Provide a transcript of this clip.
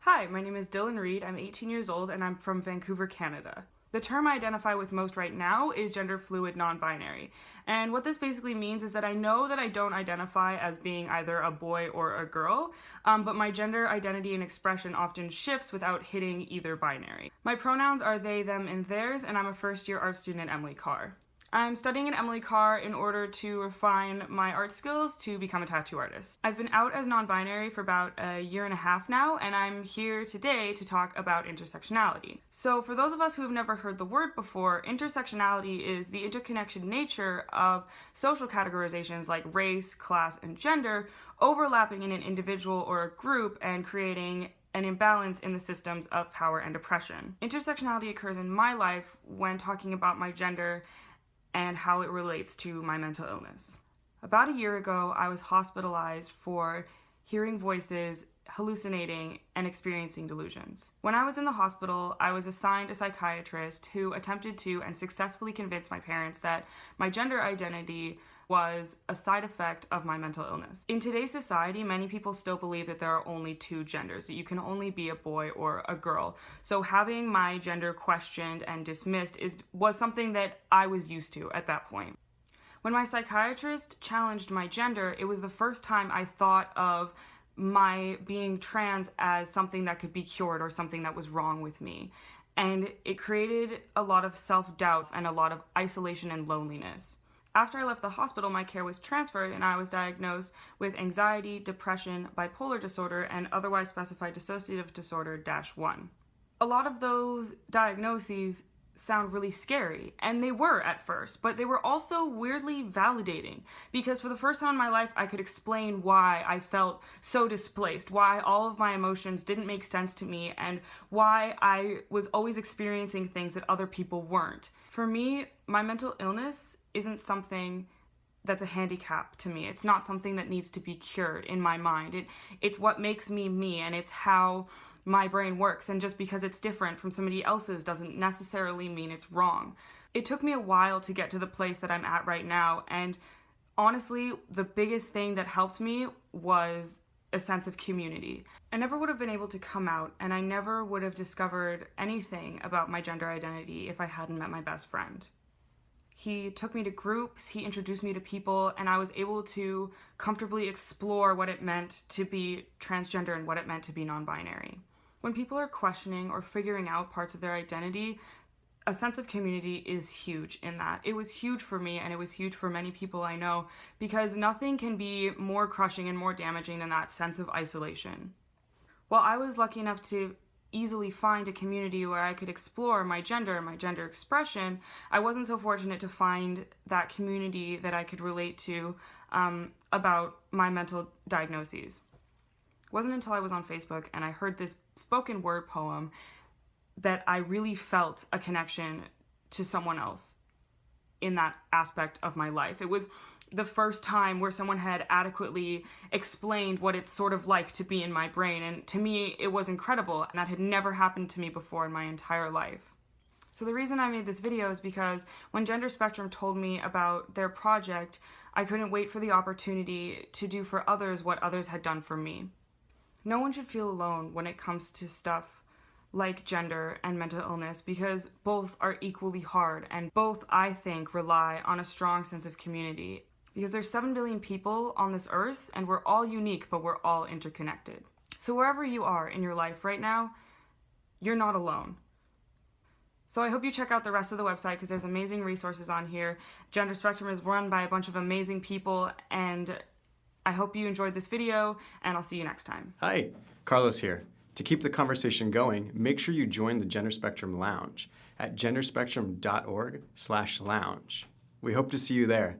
Hi, my name is Dylan Reed. I'm 18 years old and I'm from Vancouver, Canada. The term I identify with most right now is gender fluid non-binary. And what this basically means is that I know that I don't identify as being either a boy or a girl, but my gender identity and expression often shifts without hitting either binary. My pronouns are they, them, and theirs, and I'm a first-year art student at Emily Carr. I'm studying at Emily Carr in order to refine my art skills to become a tattoo artist. I've been out as non-binary for about a year and a half now, and I'm here today to talk about intersectionality. So for those of us who have never heard the word before, intersectionality is the interconnected nature of social categorizations like race, class, and gender overlapping in an individual or a group and creating an imbalance in the systems of power and oppression. Intersectionality occurs in my life when talking about my gender and how it relates to my mental illness. About a year ago, I was hospitalized for hearing voices, hallucinating, and experiencing delusions. When I was in the hospital, I was assigned a psychiatrist who attempted to and successfully convinced my parents that my gender identity was a side effect of my mental illness. In today's society, many people still believe that there are only two genders, that you can only be a boy or a girl. So having my gender questioned and dismissed was something that I was used to at that point. When my psychiatrist challenged my gender, it was the first time I thought of my being trans as something that could be cured or something that was wrong with me. And it created a lot of self-doubt and a lot of isolation and loneliness. After I left the hospital, my care was transferred and I was diagnosed with anxiety, depression, bipolar disorder, and otherwise specified dissociative disorder -1. A lot of those diagnoses sound really scary, and they were at first, but they were also weirdly validating because for the first time in my life I could explain why I felt so displaced, why all of my emotions didn't make sense to me, and why I was always experiencing things that other people weren't. For me, my mental illness isn't something that's a handicap to me. It's not something that needs to be cured in my mind. It's what makes me me, and it's how my brain works, and just because it's different from somebody else's doesn't necessarily mean it's wrong. It took me a while to get to the place that I'm at right now, and honestly, the biggest thing that helped me was a sense of community. I never would have been able to come out, and I never would have discovered anything about my gender identity if I hadn't met my best friend. He took me to groups, he introduced me to people, and I was able to comfortably explore what it meant to be transgender and what it meant to be non-binary. When people are questioning or figuring out parts of their identity, a sense of community is huge in that. It was huge for me, and it was huge for many people I know, because nothing can be more crushing and more damaging than that sense of isolation. While I was lucky enough to easily find a community where I could explore my gender and my gender expression, I wasn't so fortunate to find that community that I could relate to about my mental diagnoses. It wasn't until I was on Facebook and I heard this spoken word poem that I really felt a connection to someone else in that aspect of my life. It was the first time where someone had adequately explained what it's sort of like to be in my brain, and to me it was incredible, and that had never happened to me before in my entire life. So the reason I made this video is because when Gender Spectrum told me about their project, I couldn't wait for the opportunity to do for others what others had done for me. No one should feel alone when it comes to stuff like gender and mental illness, because both are equally hard, and both, I think, rely on a strong sense of community. Because there's 7 billion people on this earth, and we're all unique, but we're all interconnected. So wherever you are in your life right now, you're not alone. So I hope you check out the rest of the website, because there's amazing resources on here. Gender Spectrum is run by a bunch of amazing people, and I hope you enjoyed this video, and I'll see you next time. Hi, Carlos here. To keep the conversation going, make sure you join the Gender Spectrum Lounge at genderspectrum.org/lounge. We hope to see you there.